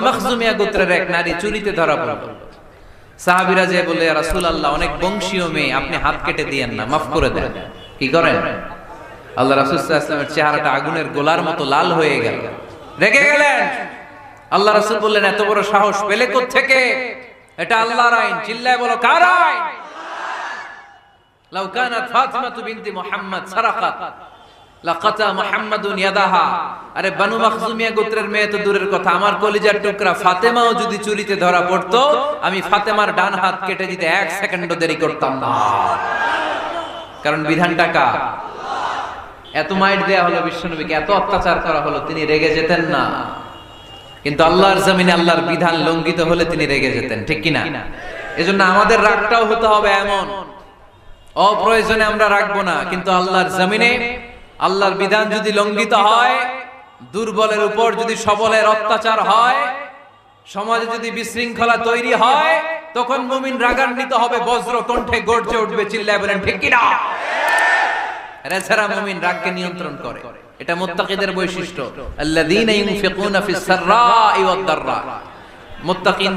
মাখজুমিয়া গোত্রের এক নারী চুরিতে ধরা পড়ল। সাহাবীরা যে বলে, ইয়া রাসূলুল্লাহ, অনেক বংশীয় মেয়ে, আপনি হাত কেটে দিয়েন না, মাফ করে দেন। কি করেন? আল্লাহ রাসূল সাল্লাল্লাহু আলাইহি ওয়াসাল্লামের চেহারাটা আগুনের গোলার মতো লাল হয়ে গেল, রেগে গেলেন। আল্লাহ রাসূল বললেন, এত বড় সাহস পেলে কোথা থেকে? এটা আল্লাহর আইন। চিল্লায় বলো, কার আইন? লাউ কানাত ফাতিমাতু বিনতি মুহাম্মদ সারাকাত লাকাতা মুহাম্মাদুন ইয়াদাহা। আরে বানু মাখজুমিয়া গোত্রের মেয়ে তো দূরের কথা, আমার কলিজার টুকরা ফাতেমাও যদি চুরিতে ধরা পড়তো, আমি ফাতেমার ডান হাত কেটে দিতে 1 সেকেন্ডও দেরি করতাম না। কারণ বিধানটা কার? এত মাইট দেয়া হলো বিশ্বনবীকে, এত অত্যাচার করা হলো, তিনি রেগে যেতেন না। কিন্তু আল্লাহর জমিনে আল্লাহর বিধান লঙ্ঘিত হলে তিনি রেগে যেতেন, ঠিক কিনা? এজন্য আমাদের রাগটাও হতে হবে এমন, অপ্রয়োজনে আমরা রাখবো না। কিন্তু আল্লাহর জমিনে আল্লাহর বিধান যদি লঙ্ঘিত হয়, দুর্বলের উপর যদি সবলের অত্যাচার হয়, সমাজে যদি বিশৃঙ্খলা তৈরি হয়, তখন মুমিন রাগান্বিত হবে, বজ্র কণ্ঠে গর্জে উঠবে, চিল্লায় বলেন ঠিক কিনা? এছাড়া মুমিন রাগকে নিয়ন্ত্রণ করে। এটা মুত্তাকিদের বৈশিষ্ট্য। আল্লাযীনা ইউনফিকুনা ফিস সাররা'i ওয়াদ দাররা। মুত্তাকিন